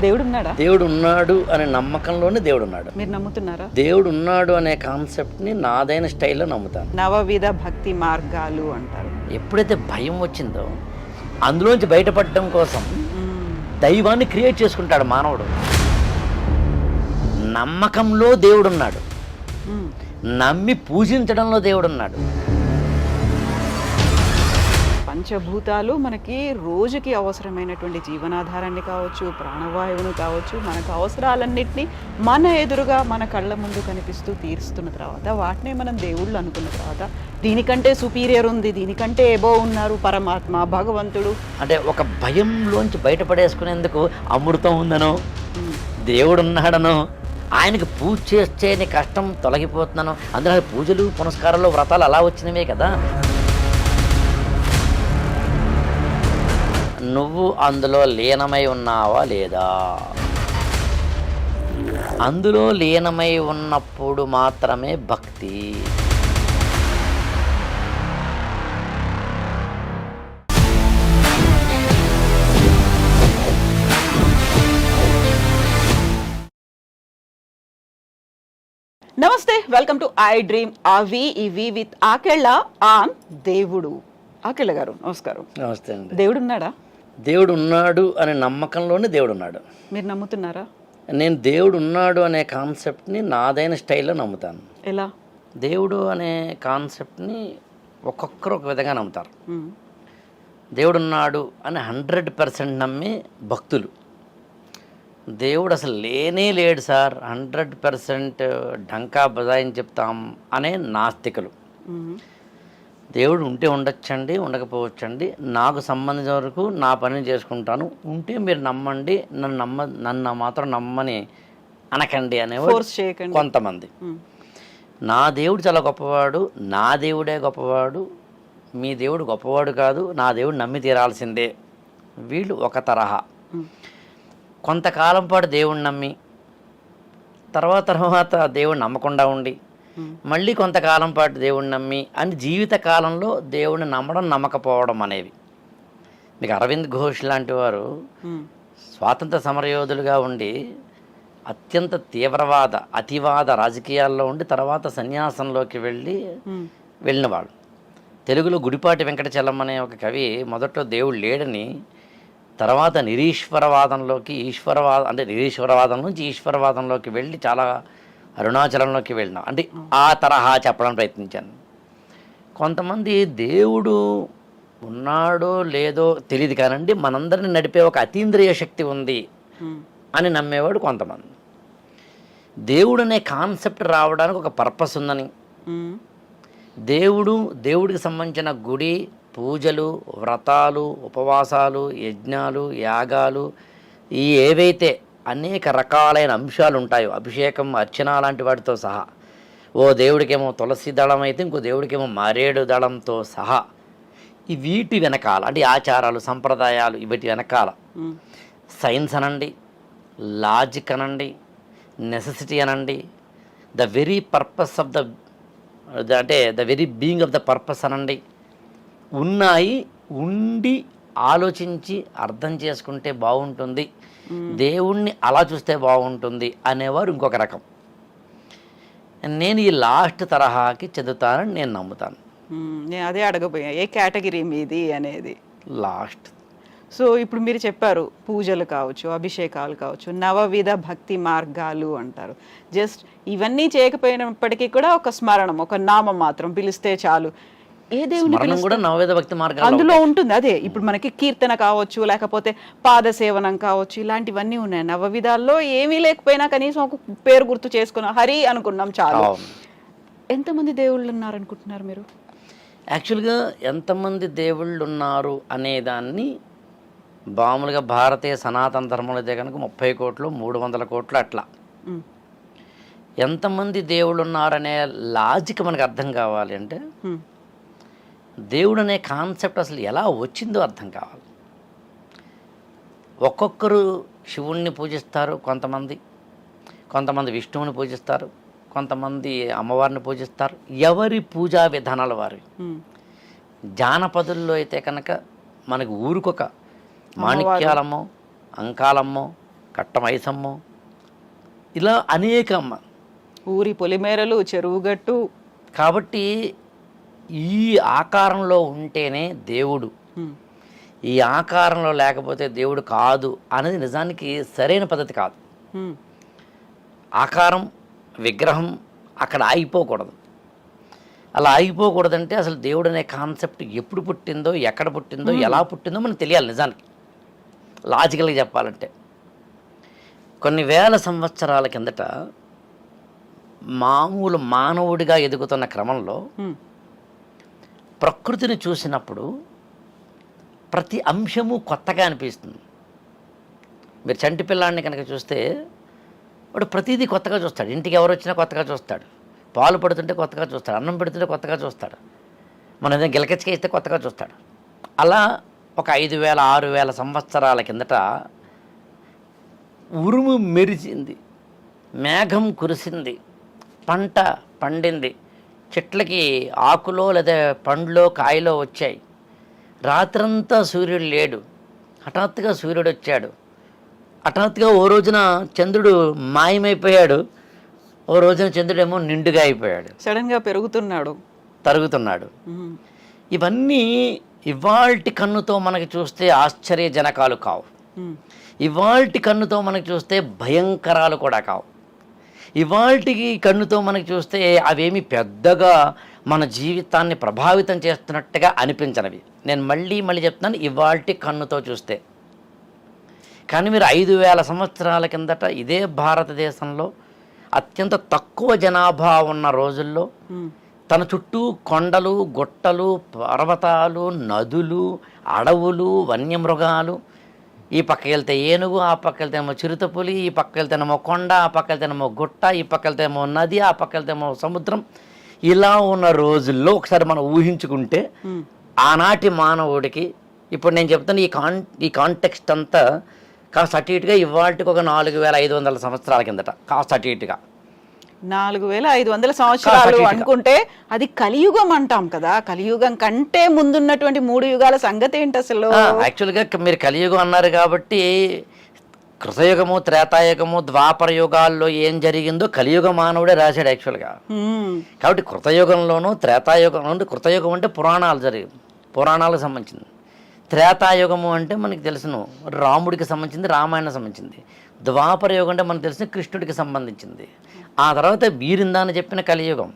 దేవుడు ఉన్నాడా? దేవుడు ఉన్నాడు అనే నమ్మకంలోనే దేవుడు ఉన్నాడు. మీరు నమ్ముతున్నారా? దేవుడు ఉన్నాడు అనే కాన్సెప్ట్ని నాదైన స్టైల్లో నమ్ముతాను. నవవిధ భక్తి మార్గాలు అంటారు. ఎప్పుడైతే భయం వచ్చిందో అందులోంచి బయటపడడం కోసం దైవాన్ని క్రియేట్ చేసుకుంటాడు మానవుడు. నమ్మకంలో దేవుడున్నాడు, నమ్మి పూజించడంలో దేవుడున్నాడు. పంచభూతాలు మనకి రోజుకి అవసరమైనటువంటి జీవనాధారాన్ని కావచ్చు, ప్రాణవాయువును కావచ్చు, మనకు అవసరాలన్నింటినీ మన ఎదురుగా మన కళ్ళ ముందు కనిపిస్తూ తీరుస్తున్న తర్వాత వాటినే మనం దేవుళ్ళు అనుకున్న తర్వాత దీనికంటే సుపీరియర్ ఉంది, దీనికంటే ఎబో ఉన్నారు పరమాత్మ భగవంతుడు అంటే ఒక భయంలోంచి బయటపడేసుకునేందుకు అమృతం ఉందనో, దేవుడు ఉన్నాడనో, ఆయనకి పూజ చేస్తేనే కష్టం తొలగిపోతున్నాను, అందులో పూజలు పునస్కారాలు వ్రతాలు అలా వచ్చినవే కదా. నువ్వు అందులో లీనమై ఉన్నావా లేదా? అందులో లీనమై ఉన్నప్పుడు మాత్రమే భక్తి. నమస్తే, వెల్కమ్ టు ఐ డ్రీమ్ అవి ఇవి విత్ ఆకెళ్ళ ఆన్ దేవుడు. ఆకెళ్ళ గారు నమస్కారం. నమస్తే అండి. దేవుడు ఉన్నాడా? దేవుడు ఉన్నాడు అనే నమ్మకంలోనే దేవుడు ఉన్నాడు. మీరు నమ్ముతున్నారా? నేను దేవుడు ఉన్నాడు అనే కాన్సెప్ట్ని నాదైన స్టైల్లో నమ్ముతాను. ఎలా? దేవుడు అనే కాన్సెప్ట్ని ఒక్కొక్కరు ఒక విధంగా నమ్ముతారు. దేవుడు ఉన్నాడు అని 100% నమ్మి భక్తులు, దేవుడు అసలు లేనే లేడు సార్ 100% డంకా బజాయిని చెప్తాం అనే నాస్తికులు. దేవుడు ఉంటే ఉండొచ్చండి, ఉండకపోవచ్చండి, నాకు సంబంధించిన వరకు నా పని చేసుకుంటాను, ఉంటే మీరు నమ్మండి, నన్ను మాత్రం నమ్మని అనకండి అనేవాడు కొంతమంది. నా దేవుడు చాలా గొప్పవాడు, నా దేవుడే గొప్పవాడు, మీ దేవుడు గొప్పవాడు కాదు, నా దేవుడు నమ్మి తీరాల్సిందే, వీళ్ళు ఒక తరహా. కొంతకాలం పాటు దేవుడిని నమ్మి తర్వాత దేవుడిని నమ్మకుండా ఉండి మళ్ళీ కొంతకాలం పాటు దేవుడిని నమ్మి అని జీవిత కాలంలో దేవుడిని నమ్మడం నమ్మకపోవడం అనేవి. మీకు అరవింద్ ఘోష్ లాంటి వారు స్వాతంత్ర సమరయోధులుగా ఉండి అత్యంత తీవ్రవాద అతివాద రాజకీయాల్లో ఉండి తర్వాత సన్యాసంలోకి వెళ్ళిన వాళ్ళు. తెలుగులో గుడిపాటి వెంకట చలం అనే ఒక కవి మొదట్లో దేవుడు లేడని, తర్వాత నిరీశ్వరవాదంలోకి నిరీశ్వరవాదం నుంచి ఈశ్వరవాదంలోకి వెళ్ళి చాలా అరుణాచలంలోకి వెళ్ళినా, అంటే ఆ తరహా చెప్పడం ప్రయత్నించాను. కొంతమంది దేవుడు ఉన్నాడో లేదో తెలియదు కానండి, మనందరిని నడిపే ఒక అతీంద్రియ శక్తి ఉంది అని నమ్మేవాడు కొంతమంది. దేవుడు అనే కాన్సెప్ట్ రావడానికి ఒక పర్పస్ ఉందని, దేవుడికి సంబంధించిన గుడి పూజలు వ్రతాలు ఉపవాసాలు యజ్ఞాలు యాగాలు ఈ ఏవైతే అనేక రకాలైన అంశాలు ఉంటాయో, అభిషేకం అర్చన లాంటి వాటితో సహా, ఓ దేవుడికేమో తులసి దళం అయితే ఇంకో దేవుడికేమో మారేడు దళంతో సహా, ఈ వీటి వెనకాల అంటే ఆచారాలు సంప్రదాయాలు వీటి వెనకాల సైన్స్ అనండి, లాజిక్ అనండి, నెసెసిటీ అనండి, the very purpose of the very being of the purpose అనండి ఉన్నాయి. ఉండి ఆలోచించి అర్థం చేసుకుంటే బాగుంటుంది, దేవుణ్ణి అలా చూస్తే బాగుంటుంది అనేవారు ఇంకొక రకం. నేను ఈ లాస్ట్ తరహాకి చెందుతానని నేను నమ్ముతాను. నేను అదే అడగబోయా, ఏ కేటగిరీ మీది అనేది. లాస్ట్. సో ఇప్పుడు మీరు చెప్పారు పూజలు కావచ్చు, అభిషేకాలు కావచ్చు, నవవిధ భక్తి మార్గాలు అంటారు. జస్ట్ ఇవన్నీ చేయకపోయినప్పటికీ కూడా ఒక స్మరణం, ఒక నామం మాత్రం పిలిస్తే చాలు. ఏ దేవుని కూడా నవవిధ భక్తి మార్గాలు అందులో ఉంటుంది. అదే ఇప్పుడు మనకి కీర్తన కావచ్చు, లేకపోతే పాదసేవనం కావచ్చు, ఇలాంటివన్నీ ఉన్నాయి. నవవిధాల్లో ఏమీ లేకపోయినా కనీసం ఒక పేరు గుర్తు చేసుకున్నాం, హరి అనుకున్నాం చాలు. ఎంతమంది దేవుళ్ళు ఉన్నారు అనుకుంటున్నారు మీరు? యాక్చువల్గా ఎంతమంది దేవుళ్ళు ఉన్నారు అనేదాన్ని మామూలుగా భారతీయ సనాతన ధర్మంలో అయితే కనుక 30 కోట్లు 300 కోట్లు అట్లా. ఎంతమంది దేవుళ్ళు ఉన్నారనే లాజిక్ మనకు అర్థం కావాలి అంటే దేవుడు అనే కాన్సెప్ట్ అసలు ఎలా వచ్చిందో అర్థం కావాలి. ఒక్కొక్కరు శివుణ్ణి పూజిస్తారు, కొంతమంది విష్ణువుని పూజిస్తారు, కొంతమంది అమ్మవారిని పూజిస్తారు. ఎవరి పూజా విధానాలు వారి. జానపదుల్లో అయితే కనుక మనకు ఊరికొక మాణిక్యాలమ్మో, అంకాలమ్మో, కట్టమైసమ్మో, ఇలా అనేక అమ్మ. ఊరి పొలిమేరలు, చెరువుగట్టు. కాబట్టి ఈ ఆకారంలో ఉంటేనే దేవుడు, ఈ ఆకారంలో లేకపోతే దేవుడు కాదు అనేది నిజానికి సరైన పద్ధతి కాదు. ఆకారం, విగ్రహం అక్కడ ఆగిపోకూడదు. అలా ఆగిపోకూడదంటే అసలు దేవుడు అనే కాన్సెప్ట్ ఎప్పుడు పుట్టిందో, ఎక్కడ పుట్టిందో, ఎలా పుట్టిందో మనకు తెలియాలి. నిజానికి లాజికల్గా చెప్పాలంటే కొన్ని వేల సంవత్సరాల కిందట మామూలు మానవుడిగా ఎదుగుతున్న క్రమంలో ప్రకృతిని చూసినప్పుడు ప్రతి అంశము కొత్తగా అనిపిస్తుంది. మీరు చంటి పిల్లాడిని కనుక చూస్తే వాడు ప్రతిదీ కొత్తగా చూస్తాడు. ఇంటికి ఎవరు వచ్చినా కొత్తగా చూస్తాడు. పాలు పడుతుంటే కొత్తగా చూస్తాడు. అన్నం పెడుతుంటే కొత్తగా చూస్తాడు. మనం ఏదైనా గిలకెచ్చగా ఇస్తే కొత్తగా చూస్తాడు. అలా ఒక 5,000, 6,000 సంవత్సరాల కిందట ఉరుము మెరిచింది, మేఘం కురిసింది, పంట పండింది, చెట్లకి ఆకులో లేదా పండ్లో కాయలో వచ్చాయి. రాత్రంతా సూర్యుడు లేడు, హఠాత్తుగా సూర్యుడు వచ్చాడు. హఠాత్తుగా ఓ రోజున చంద్రుడు మాయమైపోయాడు, ఓ రోజున చంద్రుడేమో నిండుగా అయిపోయాడు. సడన్గా పెరుగుతున్నాడు, తరుగుతున్నాడు. ఇవన్నీ ఇవాల్టి కన్నుతో మనకి చూస్తే ఆశ్చర్యజనకాలు కావు. ఇవాల్టి కన్నుతో మనకి చూస్తే భయంకరాలు కూడా కావు. ఇవాల్టికి కన్నుతో మనకి చూస్తే అవేమి పెద్దగా మన జీవితాన్ని ప్రభావితం చేస్తున్నట్టుగా అనిపించనివి. నేను మళ్ళీ చెప్తున్నాను, ఇవాల్టి కన్నుతో చూస్తే. కానీ మీరు 5,000 సంవత్సరాల కిందట ఇదే భారతదేశంలో అత్యంత తక్కువ జనాభా ఉన్న రోజుల్లో తన చుట్టూ కొండలు, గుట్టలు, పర్వతాలు, నదులు, అడవులు, వన్యమృగాలు, ఈ పక్క వెళ్తే ఏనుగు, ఆ పక్క వెళ్తేమో చిరుతపులి, ఈ పక్క వెళ్తేనేమో కొండ, ఆ పక్క వెళ్తేనేమో గుట్ట, ఈ పక్క వెళ్తేమో నది, ఆ పక్క వెళ్తేమో సముద్రం. ఇలా ఉన్న రోజుల్లో ఒకసారి మనం ఊహించుకుంటే ఆనాటి మానవుడికి ఇప్పుడు నేను చెప్తాను ఈ కాంటెక్స్ట్ అంతా కాస్త అటు ఇటుగా ఇవాళకి ఒక 4,500 సంవత్సరాల కిందట, కాస్త అటు ఇటుగా 4,500 సంవత్సరాలు అనుకుంటే అది కలియుగం అంటాం కదా. కలియుగం కంటే ముందున్నటువంటి 3 యుగాల సంగతి ఏంటి అసలు? యాక్చువల్గా మీరు కలియుగం అన్నారు కాబట్టి కృతయుగము, త్రేతాయుగము, ద్వాపర యుగాల్లో ఏం జరిగిందో కలియుగ మానవుడే రాశాడు యాక్చువల్గా. కాబట్టి కృతయుగంలోనూ త్రేతాయుగంలో, కృతయుగం అంటే పురాణాలు జరిగింది, పురాణాలకు సంబంధించింది. త్రేతాయుగము అంటే మనకి తెలుసును రాముడికి సంబంధించింది, రామాయణం సంబంధించింది. ద్వాపర యుగం అంటే మనకు తెలిసిన కృష్ణుడికి సంబంధించింది. ఆ తర్వాత వీరిందాన్ని చెప్పిన కలియుగం.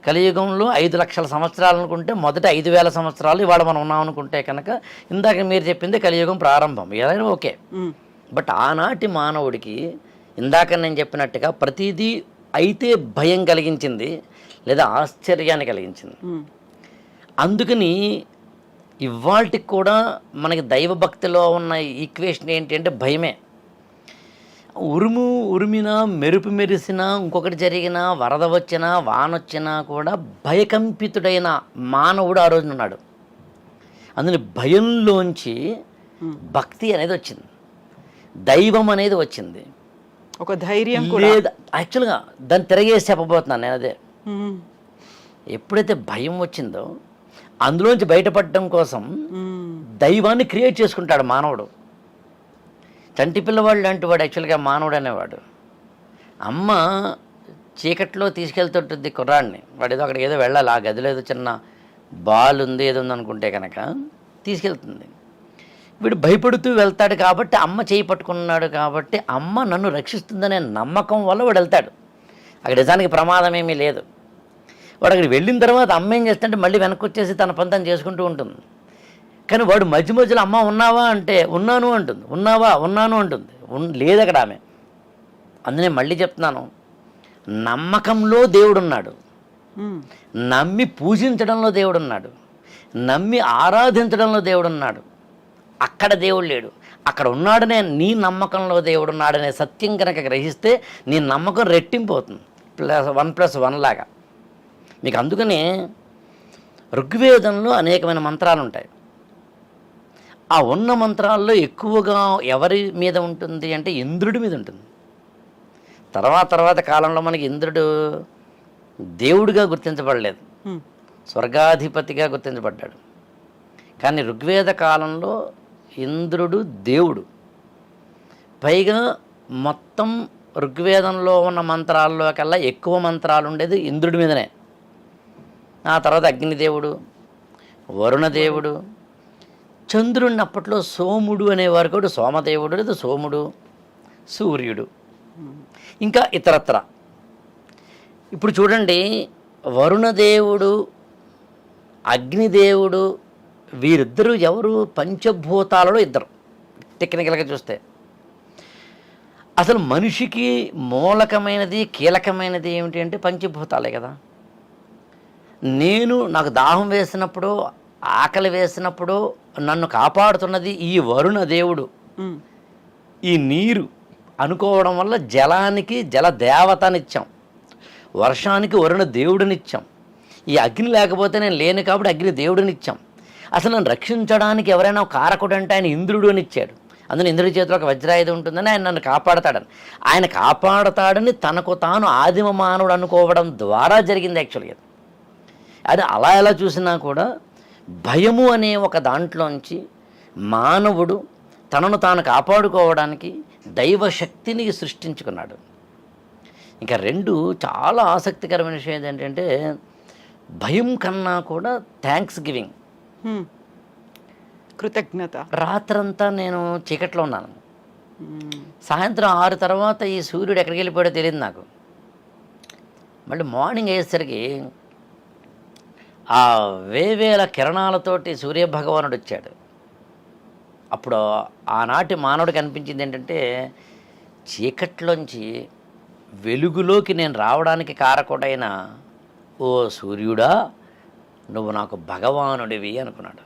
కలియుగంలో 5 లక్షల సంవత్సరాలు అనుకుంటే మొదట 5,000 సంవత్సరాలు ఇవాళ మనం ఉన్నాం అనుకుంటే కనుక ఇందాక మీరు చెప్పింది కలియుగం ప్రారంభం. ఏదైనా ఓకే. బట్ ఆనాటి మానవుడికి ఇందాక నేను చెప్పినట్టుగా ప్రతిదీ అయితే భయం కలిగించింది లేదా ఆశ్చర్యాన్ని కలిగించింది. అందుకని ఇవాళకి కూడా మనకి దైవభక్తిలో ఉన్న ఈక్వేషన్ ఏంటి అంటే భయమే. ఉరిమినా, మెరుపు మెరిసినా, ఇంకొకటి జరిగినా, వరద వచ్చినా, వానొచ్చినా కూడా భయకంపితుడైన మానవుడు ఆ రోజున ఉన్నాడు. అందుని భయంలోంచి భక్తి అనేది వచ్చింది, దైవం అనేది వచ్చింది, ఒక ధైర్యం లేదు. యాక్చువల్గా దాన్ని తిరగేసి చెప్పబోతున్నాను నేను. అదే ఎప్పుడైతే భయం వచ్చిందో అందులోంచి బయటపడడం కోసం దైవాన్ని క్రియేట్ చేసుకుంటాడు మానవుడు. చంటి పిల్లవాడు లాంటి వాడు యాక్చువల్గా మానవుడు అనేవాడు. అమ్మ చీకట్లో తీసుకెళ్తుంటుంది కుర్రాడిని, వాడు ఏదో అక్కడికి ఏదో వెళ్ళాలి, ఆ గదిలో ఏదో చిన్న బాల్ ఉంది ఏదో ఉందనుకుంటే కనుక తీసుకెళ్తుంది. వీడు భయపడుతూ వెళ్తాడు కాబట్టి, అమ్మ చేయి పట్టుకున్నాడు కాబట్టి అమ్మ నన్ను రక్షిస్తుందనే నమ్మకం వల్ల వాడు వెళ్తాడు. అక్కడ నిజానికి ప్రమాదం ఏమీ లేదు. వాడు అక్కడికి వెళ్ళిన తర్వాత అమ్మ ఏం చేస్తుంటే మళ్ళీ వెనక్కి వచ్చేసి తన పని తను చేసుకుంటూ ఉంటుంది. కానీ వాడు మధ్యలో అమ్మ ఉన్నావా అంటే ఉన్నాను అంటుంది, ఉన్నావా ఉన్నాను అంటుంది, లేదు అక్కడ ఆమె. అందునే మళ్ళీ చెప్తున్నాను, నమ్మకంలో దేవుడున్నాడు, నమ్మి పూజించడంలో దేవుడున్నాడు, నమ్మి ఆరాధించడంలో దేవుడున్నాడు. అక్కడ దేవుడు లేడు, అక్కడ ఉన్నాడనే నీ నమ్మకంలో దేవుడున్నాడనే సత్యం కనుక గ్రహిస్తే నీ నమ్మకం రెట్టింపు అవుతుంది, 1+1 లాగా. మీకు అందుకనే ఋగ్వేదంలో అనేకమైన మంత్రాలు ఉంటాయి. ఆ ఉన్న మంత్రాల్లో ఎక్కువగా ఎవరి మీద ఉంటుంది అంటే ఇంద్రుడి మీద ఉంటుంది. తర్వాత కాలంలో మనకి ఇంద్రుడు దేవుడిగా గుర్తించబడలేదు, స్వర్గాధిపతిగా గుర్తించబడ్డాడు. కానీ ఋగ్వేద కాలంలో ఇంద్రుడు దేవుడు. పైగా మొత్తం ఋగ్వేదంలో ఉన్న మంత్రాల్లో కల్లా ఎక్కువ మంత్రాలు ఉండేది ఇంద్రుడి మీదనే. ఆ తర్వాత అగ్నిదేవుడు, వరుణదేవుడు, చంద్రుడిని అప్పట్లో సోముడు అనేవారు కూడా, సోమదేవుడు లేదా సోముడు, సూర్యుడు, ఇంకా ఇతరత్ర. ఇప్పుడు చూడండి, వరుణదేవుడు, అగ్నిదేవుడు, వీరిద్దరూ ఎవరు? పంచభూతాలలో ఇద్దరు. టెక్నికల్గా చూస్తే అసలు మనిషికి మూలకమైనది, కీలకమైనది ఏమిటి అంటే పంచభూతాలే కదా. నాకు దాహం వేసినప్పుడు, ఆకలి వేసినప్పుడు నన్ను కాపాడుతున్నది ఈ వరుణ దేవుడు. ఈ నీరు అనుకోవడం వల్ల జలానికి జల దేవతనిచ్చాం, వర్షానికి వరుణ దేవుడినిచ్చాం. ఈ అగ్ని లేకపోతే నేను లేను కాబట్టి అగ్ని దేవుడినిచ్చాం. అసలు నన్ను రక్షించడానికి ఎవరైనా కారకుడు అంటే ఆయన ఇంద్రుడు అని ఇచ్చాడు. అందులో ఇంద్రుడి చేతిలో ఒక వజ్రాయుధం ఉంటుందని ఆయన నన్ను కాపాడతాడని. ఆయన కాపాడతాడని తనకు తాను ఆదిమ మానవుడు అనుకోవడం ద్వారా జరిగింది యాక్చువల్గా. అది అలా ఎలా చూసినా కూడా భయము అనే ఒక దాంట్లోంచి మానవుడు తనను తాను కాపాడుకోవడానికి దైవశక్తిని సృష్టించుకున్నాడు. ఇంకా రెండు చాలా ఆసక్తికరమైన విషయం ఏంటంటే, భయం కన్నా కూడా థ్యాంక్స్ గివింగ్, కృతజ్ఞత. రాత్రంతా నేను చీకట్లో ఉన్నాను. సాయంత్రం 6 తర్వాత ఈ సూర్యుడు ఎక్కడికి వెళ్ళిపోయాడో తెలియదు నాకు. మళ్ళీ మార్నింగ్ అయ్యేసరికి ఆ వేవేల కిరణాలతోటి సూర్యభగవానుడు వచ్చాడు. అప్పుడు ఆనాటి మానవుడికి అనిపించింది ఏంటంటే, చీకట్లోంచి వెలుగులోకి నేను రావడానికి కారకుడైన ఓ సూర్యుడా, నువ్వు నాకు భగవానుడివి అనుకున్నాడు.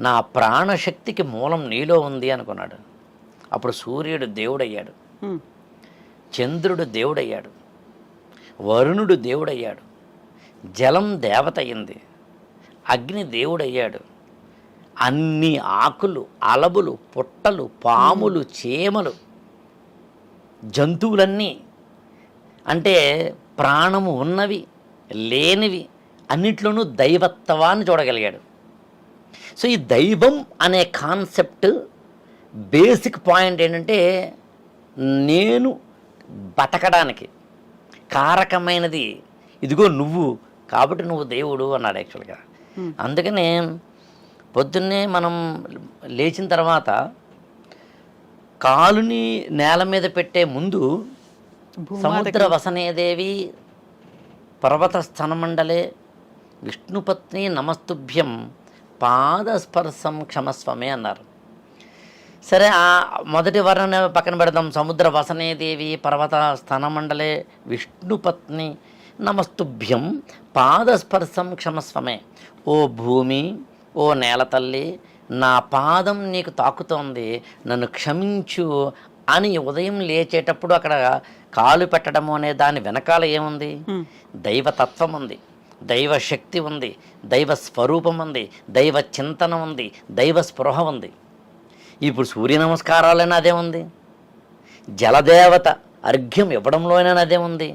నా ప్రాణశక్తికి మూలం నీలో ఉంది అనుకున్నాడు. అప్పుడు సూర్యుడు దేవుడయ్యాడు, చంద్రుడు దేవుడయ్యాడు, వరుణుడు దేవుడయ్యాడు, జలం దేవత అయింది, అగ్ని దేవుడయ్యాడు. అన్ని ఆకులు, అలబులు, పుట్టలు, పాములు, చీమలు, జంతువులన్నీ, అంటే ప్రాణము ఉన్నవి లేనివి అన్నిట్లోనూ దైవత్వాన్ని చూడగలిగాడు. సో ఈ దైవం అనే కాన్సెప్ట్ బేసిక్ పాయింట్ ఏంటంటే, నేను బతకడానికి కారకమైనది ఇదిగో నువ్వు, కాబట్టి నువ్వు దేవుడు అన్నాడు యాక్చువల్గా. అందుకనే పొద్దున్నే మనం లేచిన తర్వాత కాలుని నేల మీద పెట్టే ముందు సముద్ర వసనేదేవి పర్వత స్థనమండలే విష్ణుపత్ని నమస్తుభ్యం పాదస్పర్శం క్షమస్వమే అన్నారు. సరే, ఆ మొదటి వర్ణన పక్కన పెడదాం. సముద్ర వసనేదేవి పర్వత స్థనమండలే విష్ణుపత్ని నమస్తుభ్యం పాదస్పర్శం క్షమస్వమే. ఓ భూమి, ఓ నేల తల్లి, నా పాదం నీకు తాకుతోంది, నన్ను క్షమించు అని ఉదయం లేచేటప్పుడు అక్కడ కాలు పెట్టడము అనే దాని వెనకాల ఏముంది? దైవతత్వం ఉంది, దైవశక్తి ఉంది, దైవ స్వరూపం ఉంది, దైవ చింతన ఉంది, దైవ స్పృహ ఉంది. ఇప్పుడు సూర్య నమస్కారాలైనా అదే ఉంది, జలదేవత అర్ఘ్యం ఇవ్వడంలోనైనా అదే ఉంది,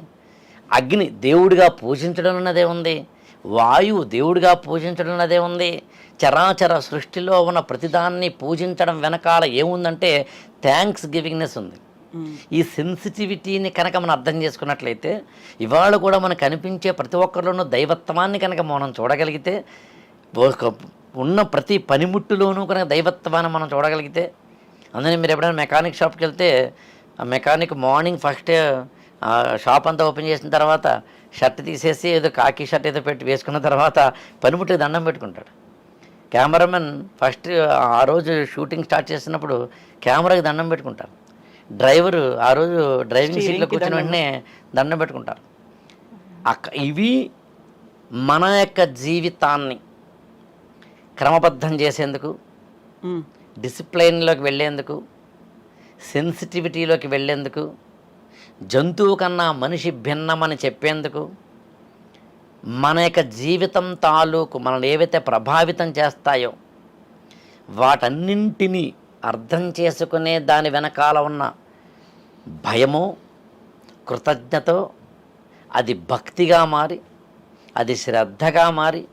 అగ్ని దేవుడిగా పూజించడం అదే ఉంది, వాయువు దేవుడిగా పూజించడం అదే ఉంది. చరాచర సృష్టిలో ఉన్న ప్రతిదాన్ని పూజించడం వెనకాల ఏముందంటే థ్యాంక్స్ గివింగ్నెస్ ఉంది. ఈ సెన్సిటివిటీని కనుక మనం అర్థం చేసుకున్నట్లయితే, ఇవాళ కూడా మనకు కనిపించే ప్రతి ఒక్కరిలోనూ దైవత్వాన్ని కనుక మనం చూడగలిగితే, ఉన్న ప్రతి పనిముట్టులోనూ కనుక దైవత్వాన్ని మనం చూడగలిగితే, అందుకని మీరు ఎప్పుడైనా మెకానిక్ షాప్కి వెళ్తే ఆ మెకానిక్ మార్నింగ్ ఫస్ట్ షాప్ అంతా ఓపెన్ చేసిన తర్వాత షర్ట్ తీసేసి ఏదో కాకి షర్ట్ ఏదో పెట్టి వేసుకున్న తర్వాత పనిముట్టుకి దండం పెట్టుకుంటాడు. కెమెరామెన్ ఫస్ట్ ఆ రోజు షూటింగ్ స్టార్ట్ చేసినప్పుడు కెమెరాకి దండం పెట్టుకుంటారు. డ్రైవరు ఆ రోజు డ్రైవింగ్ సీట్లో కూర్చుని వెంటనే దండం పెట్టుకుంటారు. ఇవి మన యొక్క జీవితాన్ని క్రమబద్ధం చేసేందుకు, డిసిప్లైన్లోకి వెళ్ళేందుకు, సెన్సిటివిటీలోకి వెళ్ళేందుకు, జంతువు కన్నా మనిషి భిన్నమని చెప్పేందుకు, మన యొక్క జీవితం తాలూకు మనల్ని ఏవైతే ప్రభావితం చేస్తాయో వాటన్నింటినీ అర్థం చేసుకునే దాని వెనకాల ఉన్న భయమో కృతజ్ఞతో, అది భక్తిగా మారి, అది శ్రద్ధగా మారి,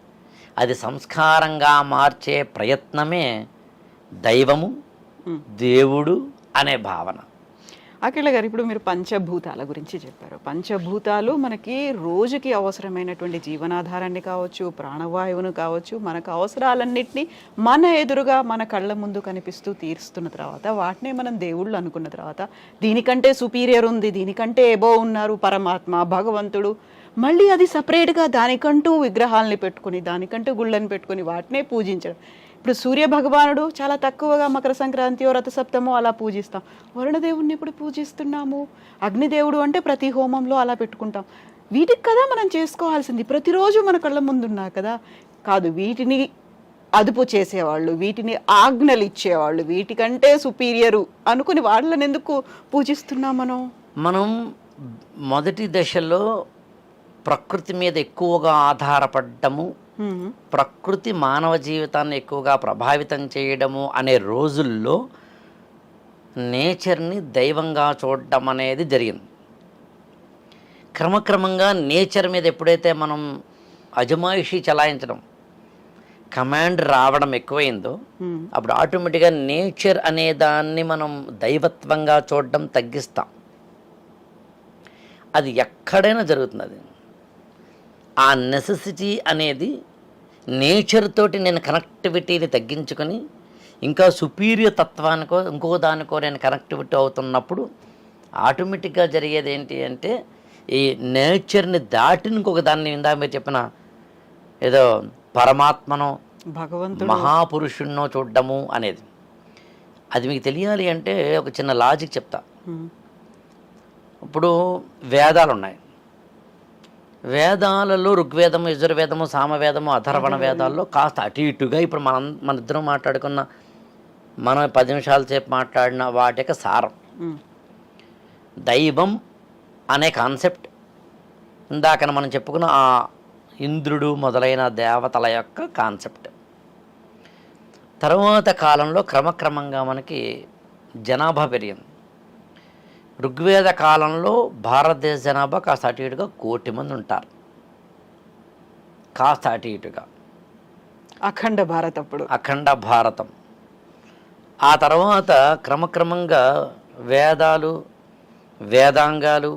అది సంస్కారంగా మార్చే ప్రయత్నమే దైవము, దేవుడు అనే భావన. అఖిల గారు, ఇప్పుడు మీరు పంచభూతాల గురించి చెప్పారు. పంచభూతాలు మనకి రోజుకి అవసరమైనటువంటి జీవనాధారాన్ని కావచ్చు, ప్రాణవాయువును కావచ్చు, మనకు అవసరాలన్నింటినీ మన ఎదురుగా మన కళ్ళ ముందు కనిపిస్తూ తీరుస్తున్న తర్వాత వాటినే మనం దేవుళ్ళు అనుకున్న తర్వాత దీనికంటే సుపీరియర్ ఉంది, దీనికంటే ఎబో ఉన్నారు పరమాత్మ, భగవంతుడు, మళ్ళీ అది సపరేట్గా దానికంటూ విగ్రహాలని పెట్టుకుని, దానికంటూ గుళ్ళని పెట్టుకుని వాటినే పూజించడం. ఇప్పుడు సూర్య భగవానుడు చాలా తక్కువగా మకర సంక్రాంతి రథసప్తమో అలా పూజిస్తాం. వరుణదేవుడిని ఇప్పుడు పూజిస్తున్నాము. అగ్నిదేవుడు అంటే ప్రతి హోమంలో అలా పెట్టుకుంటాం. వీటికి కదా మనం చేసుకోవాల్సింది. ప్రతిరోజు మన కళ్ళ ముందున్నా కదా. కాదు, వీటిని అదుపు చేసేవాళ్ళు, వీటిని ఆజ్ఞలు ఇచ్చేవాళ్ళు, వీటికంటే సుపీరియరు అనుకుని వాళ్ళని ఎందుకు పూజిస్తున్నాం మనం మొదటి దశలో ప్రకృతి మీద ఎక్కువగా ఆధారపడ్డము, ప్రకృతి మానవ జీవితాన్ని ఎక్కువగా ప్రభావితం చేయడము అనే రోజుల్లో నేచర్ని దైవంగా చూడడం అనేది జరిగింది. క్రమక్రమంగా నేచర్ మీద ఎప్పుడైతే మనం అజమాయిషీ చలాయించడం, కమాండ్ రావడం ఎక్కువైందో అప్పుడు ఆటోమేటిక్గా నేచర్ అనే దాన్ని మనం దైవత్వంగా చూడడం తగ్గిస్తాం. అది ఎక్కడైనా జరుగుతుంది. అది ఆ నెసెసిటీ అనేది నేచర్ తోటి నేను కనెక్టివిటీని తగ్గించుకొని ఇంకా సుపీరియర్ తత్వానికో ఇంకో దానికో నేను కనెక్టివిటీ అవుతున్నప్పుడు ఆటోమేటిక్గా జరిగేది ఏంటి అంటే ఈ నేచర్ని దాటి ఇంకొక దాన్ని ఇందాక మీరు చెప్పిన ఏదో పరమాత్మనో భగవంతుడు మహాపురుషుణ్ణో చూడడము అనేది. అది మీకు తెలియాలి అంటే ఒక చిన్న లాజిక్ చెప్తా. ఇప్పుడు వేదాలు ఉన్నాయి. వేదాలలో ఋగ్వేదము, యజుర్వేదము, సామవేదము, అథర్వణ వేదాల్లో కాస్త అటు ఇటుగా ఇప్పుడు మన ఇద్దరం మాట్లాడుకున్న, మనం 10 నిమిషాల సేపు మాట్లాడిన వాటి యొక్క సారం దైవం అనే కాన్సెప్ట్. ఇందాక మనం చెప్పుకున్న ఆ ఇంద్రుడు మొదలైన దేవతల యొక్క కాన్సెప్ట్. తర్వాత కాలంలో క్రమక్రమంగా మనకి జనాభా పెరిగింది. ఋగ్వేద కాలంలో భారతదేశ జనాభా కాస్త అటు ఇటుగా 1 కోటి మంది ఉంటారు. కాస్త అటు ఇటుగా అఖండ భారత్. అప్పుడు అఖండ భారతం. ఆ తర్వాత క్రమక్రమంగా వేదాలు, వేదాంగాలు,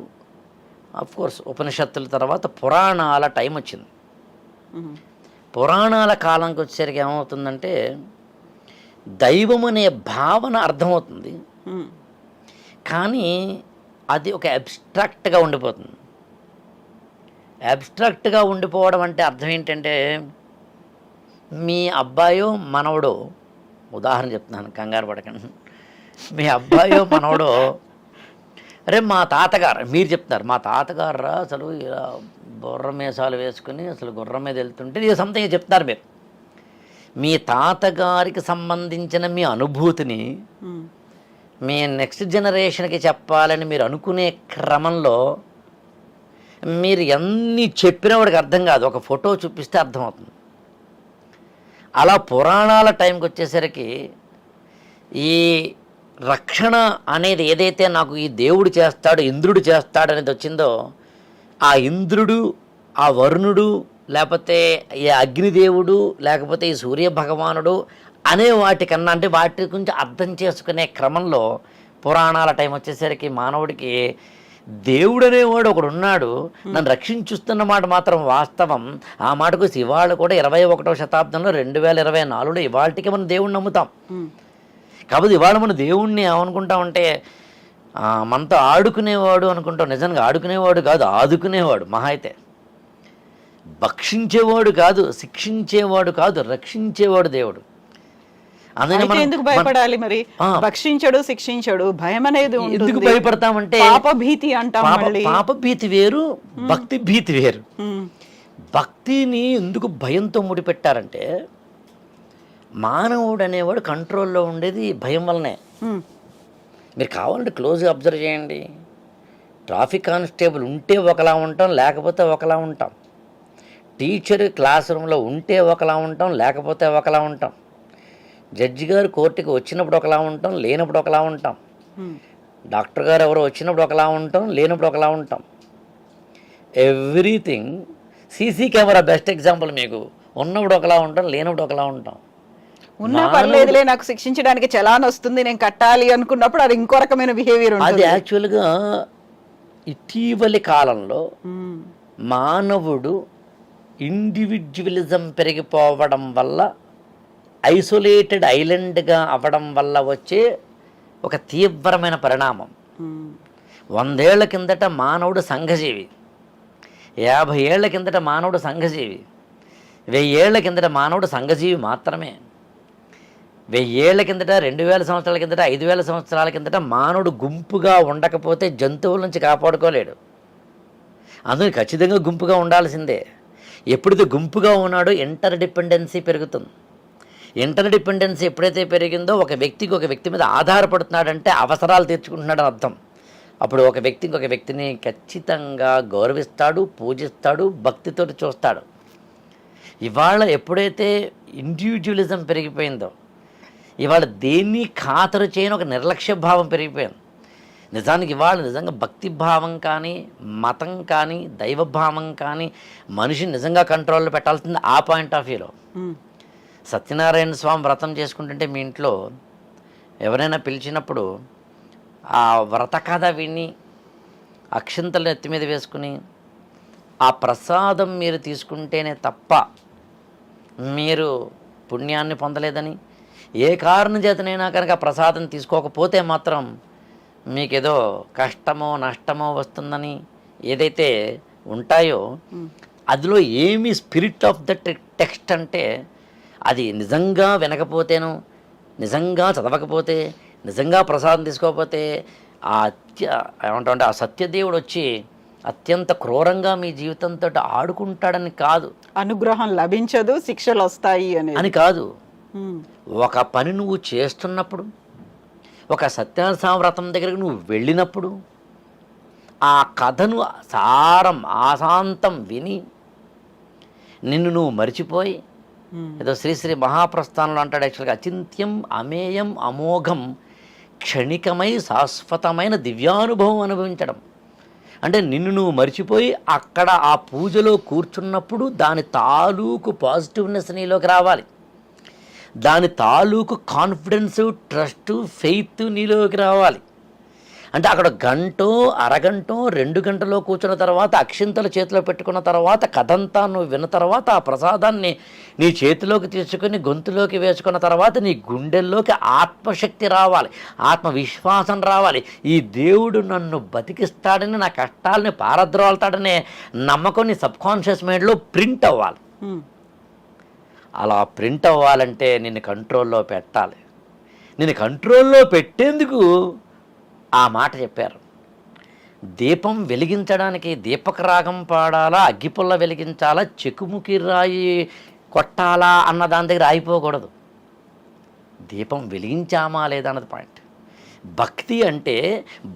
కోర్స్ ఉపనిషత్తుల తర్వాత పురాణాల టైం వచ్చింది. పురాణాల కాలంకి వచ్చేసరికి ఏమవుతుందంటే దైవం అనే భావన అర్థమవుతుంది, కానీ అది ఒక అబ్స్ట్రాక్ట్గా ఉండిపోతుంది. అబ్స్ట్రాక్ట్గా ఉండిపోవడం అంటే అర్థం ఏంటంటే మీ అబ్బాయో మనవడో, ఉదాహరణ చెప్తున్నాను కంగారు పడకండి, మీ అబ్బాయో మనవడో అరే మా తాతగారు, మీరు చెప్తున్నారు మా తాతగారు రా అసలు ఇలా బుర్ర మీసాలు వేసుకుని అసలు గుర్రం మీద వెళ్తుంటే ఇది సంథింగ్ చెప్తారు. మీరు మీ తాతగారికి సంబంధించిన మీ అనుభూతిని మీ నెక్స్ట్ జనరేషన్కి చెప్పాలని మీరు అనుకునే క్రమంలో మీరు ఎన్ని చెప్పినా వాడికి అర్థం కాదు, ఒక ఫోటో చూపిస్తే అర్థమవుతుంది. అలా పురాణాల టైంకి వచ్చేసరికి ఈ రక్షణ అనేది ఏదైతే నాకు ఈ దేవుడు చేస్తాడు, ఇంద్రుడు చేస్తాడు అనేది వచ్చిందో, ఆ ఇంద్రుడు, ఆ వరుణుడు, లేకపోతే ఈ అగ్నిదేవుడు, లేకపోతే ఈ సూర్య భగవానుడు అనే వాటికన్నా అంటే వాటి గురించి అర్థం చేసుకునే క్రమంలో పురాణాల టైం వచ్చేసరికి మానవుడికి దేవుడు అనేవాడు ఒకడు ఉన్నాడు, నన్ను రక్షించుస్తున్న మాట మాత్రం వాస్తవం. ఆ మాటకు ఇవాళ కూడా 21వ శతాబ్దంలో 2024లో ఇవాళకి మనం దేవుడిని నమ్ముతాం. కాబట్టి ఇవాళ మన దేవుణ్ణి ఏమనుకుంటామంటే మనతో ఆడుకునేవాడు అనుకుంటాం. నిజంగా ఆడుకునేవాడు కాదు, ఆదుకునేవాడు. మహా అయితే భక్షించేవాడు కాదు, శిక్షించేవాడు కాదు, రక్షించేవాడు దేవుడు. ఎందుకు భయపడాలి మరి? భక్షించడు, శిక్షించడు, భయం అనేది ఎందుకు భయపడతామంటే పాపభీతి అంటాం. పాపభీతి వేరు, భక్తి భీతి వేరు. భక్తిని ఎందుకు భయంతో ముడిపెట్టారంటే మానవుడు అనేవాడు కంట్రోల్లో ఉండేది భయం వల్లనే. మీరు కావాలంటే క్లోజ్గా అబ్జర్వ్ చేయండి. ట్రాఫిక్ కానిస్టేబుల్ ఉంటే ఒకలా ఉంటాం, లేకపోతే ఒకలా ఉంటాం. టీచర్ క్లాస్ రూమ్లో ఉంటే ఒకలా ఉంటాం, లేకపోతే ఒకలా ఉంటాం. జడ్జి గారు కోర్టుకి వచ్చినప్పుడు ఒకలా ఉంటాం, లేనప్పుడు ఒకలా ఉంటాం. డాక్టర్ గారు ఎవరో వచ్చినప్పుడు ఒకలా ఉంటాం, లేనప్పుడు ఒకలా ఉంటాం. Everything. CC camera best example. మీకు ఉన్నప్పుడు ఒకలా ఉంటాం, లేనప్పుడు ఒకలా ఉంటాం. ఉన్నా పర్లేదులే, నాకు శిక్షించడానికి చలాన్ వస్తుంది, నేను కట్టాలి అనుకున్నప్పుడు అది ఇంకో రకమైన బిహేవియర్ అది ఉంటుంది. యాక్చువల్గా ఇటీవలి కాలంలో మానవుడు ఇండివిజువలిజం పెరిగిపోవడం వల్ల, ఐసోలేటెడ్ ఐలాండ్గా అవ్వడం వల్ల వచ్చే ఒక తీవ్రమైన పరిణామం. 100 ఏళ్ల కిందట మానవుడు సంఘజీవి, 50 ఏళ్ల కిందట మానవుడు సంఘజీవి, 1000 ఏళ్ల కిందట మానవుడు సంఘజీవి మాత్రమే. 1000 ఏళ్ల కిందట, 2000 సంవత్సరాల కిందట, 5000 సంవత్సరాల కిందట మానవుడు గుంపుగా ఉండకపోతే జంతువుల నుంచి కాపాడుకోలేడు. అందుకని ఖచ్చితంగా గుంపుగా ఉండాల్సిందే. ఎప్పుడైతే గుంపుగా ఉన్నాడో ఇంటర్ డిపెండెన్సీ పెరుగుతుంది. ఇంటర్ డిపెండెన్సీ ఎప్పుడైతే పెరిగిందో ఒక వ్యక్తి మీద ఆధారపడుతున్నాడంటే అవసరాలు తీర్చుకుంటున్నాడని అర్థం. అప్పుడు ఒక వ్యక్తి ఇంకొక వ్యక్తిని ఖచ్చితంగా గౌరవిస్తాడు, పూజిస్తాడు, భక్తితో చూస్తాడు. ఇవాళ ఎప్పుడైతే ఇండివిజువలిజం పెరిగిపోయిందో, ఇవాళ దేన్ని ఖాతరు చేయని ఒక నిర్లక్ష్య భావం పెరిగిపోయింది. నిజానికి ఇవాళ నిజంగా భక్తి భావం కానీ, మతం కానీ, దైవభావం కానీ మనిషిని నిజంగా కంట్రోల్లో పెట్టాల్సింది ఆ పాయింట్ ఆఫ్ వ్యూలో. సత్యనారాయణ స్వామి వ్రతం చేసుకుంటుంటే మీ ఇంట్లో ఎవరైనా పిలిచినప్పుడు ఆ వ్రత కథ విని అక్షింతలు నెత్తి మీద వేసుకుని ఆ ప్రసాదం మీరు తీసుకుంటేనే తప్ప మీరు పుణ్యాన్ని పొందలేదని, ఏ కారణం చేతనైనా కనుక ప్రసాదం తీసుకోకపోతే మాత్రం మీకేదో కష్టమో నష్టమో వస్తుందని ఏదైతే ఉంటాయో, అందులో ఏమి స్పిరిట్ ఆఫ్ ద టెక్స్ట్ అంటే అది నిజంగా వినకపోతేను, నిజంగా చదవకపోతే, నిజంగా ప్రసాదం తీసుకోకపోతే ఏమంటామంటే ఆ సత్యదేవుడు వచ్చి అత్యంత క్రూరంగా మీ జీవితంతో ఆడుకుంటాడని కాదు. అనుగ్రహం లభించదు, శిక్షలు వస్తాయి అని కాదు. ఒక పని నువ్వు చేస్తున్నప్పుడు, ఒక సత్యనారాయణ వ్రతం దగ్గరికి నువ్వు వెళ్ళినప్పుడు ఆ కథను సారం ఆశాంతం విని నిన్ను నువ్వు మరిచిపోయి, ఏదో శ్రీశ్రీ మహాప్రస్థానంలో అంటాడు యాక్చువల్గా, అచింత్యం అమేయం అమోఘం క్షణికమై శాశ్వతమైన దివ్యానుభవం అనుభవించడం. అంటే నిన్ను నువ్వు మర్చిపోయి అక్కడ ఆ పూజలో కూర్చున్నప్పుడు దాని తాలూకు పాజిటివ్నెస్ నీలోకి రావాలి, దాని తాలూకు కాన్ఫిడెన్స్, ట్రస్ట్, ఫెయిత్ నీలోకి రావాలి. అంటే అక్కడ గంటో అరగంటో 2 గంటలో కూర్చున్న తర్వాత, అక్షింతలు చేతిలో పెట్టుకున్న తర్వాత, కథంతా నువ్వు విన్న తర్వాత, ఆ ప్రసాదాన్ని నీ చేతిలోకి తీసుకుని గొంతులోకి వేసుకున్న తర్వాత నీ గుండెల్లోకి ఆత్మశక్తి రావాలి, ఆత్మవిశ్వాసం రావాలి. ఈ దేవుడు నన్ను బతికిస్తాడని, నా కష్టాలని పారద్రోలుతాడనే నమ్మకం నీ సబ్కాన్షియస్ మైండ్లో ప్రింట్ అవ్వాలి. అలా ప్రింట్ అవ్వాలంటే నిన్ను కంట్రోల్లో పెట్టాలి. నిన్ను కంట్రోల్లో పెట్టేందుకు ఆ మాట చెప్పారు. దీపం వెలిగించడానికి దీపక రాగం పాడాలా, అగ్గిపుల్ల వెలిగించాలా, చెకుముకి రాయి కొట్టాలా అన్న దాని దగ్గర ఆగిపోకూడదు. దీపం వెలిగించామా లేదా అన్నది పాయింట్. భక్తి అంటే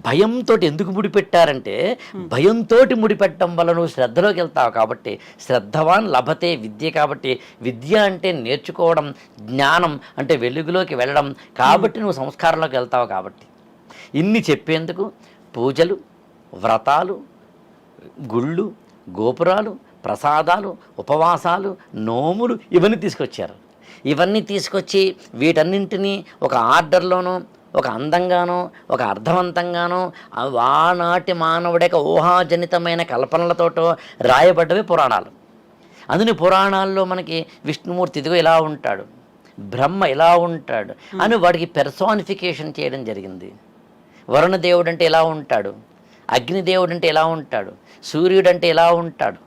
భయంతో ఎందుకు ముడిపెట్టారంటే, భయంతో ముడిపెట్టడం వల్ల నువ్వు శ్రద్ధలోకి వెళ్తావు కాబట్టి, శ్రద్ధవాన్ లభతే విద్య కాబట్టి, విద్య అంటే నేర్చుకోవడం, జ్ఞానం అంటే వెలుగులోకి వెళ్ళడం కాబట్టి నువ్వు సంస్కారంలోకి వెళ్తావు కాబట్టి. ఇన్ని చెప్పేందుకు పూజలు, వ్రతాలు, గుళ్ళు, గోపురాలు, ప్రసాదాలు, ఉపవాసాలు, నోములు ఇవన్నీ తీసుకొచ్చారు. ఇవన్నీ తీసుకొచ్చి వీటన్నింటినీ ఒక ఆర్డర్లోనూ, ఒక అందంగానో, ఒక అర్థవంతంగానో, ఆనాటి మానవుడి యొక్క ఊహాజనితమైన కల్పనలతోటో రాయబడ్డవే పురాణాలు. అందుని పురాణాల్లో మనకి విష్ణుమూర్తి ఇదిగో ఇలా ఉంటాడు, బ్రహ్మ ఇలా ఉంటాడు అని వాడికి పెర్సానిఫికేషన్ చేయడం జరిగింది. వరుణదేవుడు అంటే ఎలా ఉంటాడు, అగ్నిదేవుడు అంటే ఎలా ఉంటాడు, సూర్యుడు అంటే ఎలా ఉంటాడు.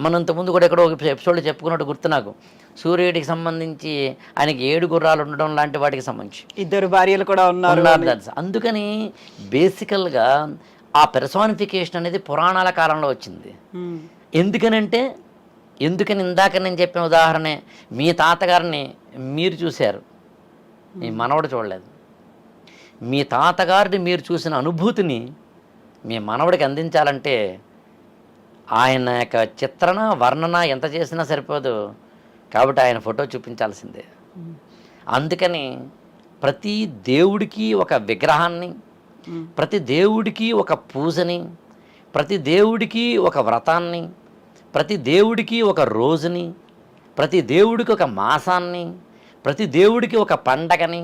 మనం ఇంతకుముందు కూడా ఎక్కడో ఒక ఎపిసోడ్లో చెప్పుకున్నట్టు గుర్తు నాకు, సూర్యుడికి సంబంధించి ఆయనకి 7 గుర్రాలు ఉండడం లాంటి వాటికి సంబంధించి 2 భార్యలు కూడా ఉన్నారు. అందుకని బేసికల్గా ఆ పెర్సానిఫికేషన్ అనేది పురాణాల కాలంలో వచ్చింది. ఎందుకని ఇందాక నేను చెప్పిన ఉదాహరణే, మీ తాతగారిని మీరు చూశారు, మీ మనవడు చూడలేదు. మీ తాతగారిని మీరు చూసిన అనుభూతిని మీ మనవడికి అందించాలంటే ఆయన యొక్క చిత్రణ, వర్ణన ఎంత చేసినా సరిపోదు కాబట్టి ఆయన ఫోటో చూపించాల్సిందే. అందుకని ప్రతి దేవుడికి ఒక విగ్రహాన్ని, ప్రతి దేవుడికి ఒక పూజని, ప్రతి దేవుడికి ఒక వ్రతాన్ని, ప్రతి దేవుడికి ఒక రోజుని, ప్రతి దేవుడికి ఒక మాసాన్ని, ప్రతి దేవుడికి ఒక పండగని,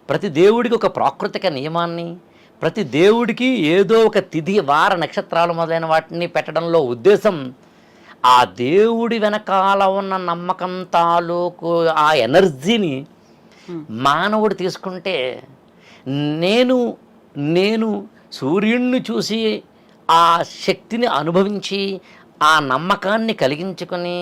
ప్రతి దేవుడికి ఒక ప్రాకృతిక నియమాన్ని, ప్రతి దేవుడికి ఏదో ఒక తిథి, వార, నక్షత్రాలు మొదలైన వాటిని పెట్టడంలో ఉద్దేశం ఆ దేవుడి వెనకాల ఉన్న నమ్మకం తాలూకు ఆ ఎనర్జీని మానవుడు తీసుకుంటే, నేను సూర్యుడిని చూసి ఆ శక్తిని అనుభవించి ఆ నమ్మకాన్ని కలిగించుకొని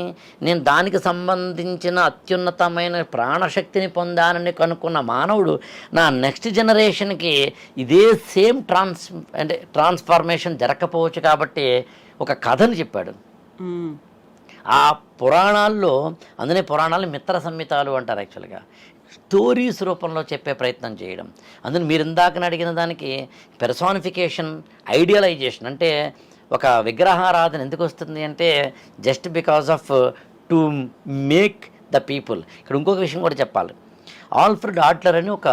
నేను దానికి సంబంధించిన అత్యున్నతమైన ప్రాణశక్తిని పొందానని కనుక్కున్న మానవుడు నా నెక్స్ట్ జనరేషన్కి ఇదే సేమ్ ట్రాన్స్ఫార్మేషన్ జరగకపోవచ్చు. కాబట్టి ఒక కథని చెప్పాడు. ఆ పురాణాల్లో, అందునే పురాణాలు మిత్ర సంహితాలు అంటారు యాక్చువల్గా, స్టోరీస్ రూపంలో చెప్పే ప్రయత్నం చేయడం. అందులో మీరు ఇందాకని అడిగిన దానికి పెర్సానిఫికేషన్, ఐడియలైజేషన్, అంటే ఒక విగ్రహారాధన ఎందుకు వస్తుంది అంటే just because off to make the people. ఇక్కడ ఇంకొక విషయం కూడా చెప్పాలి. ఆల్ఫ్రెడ్ ఆడ్లర్ అని ఒక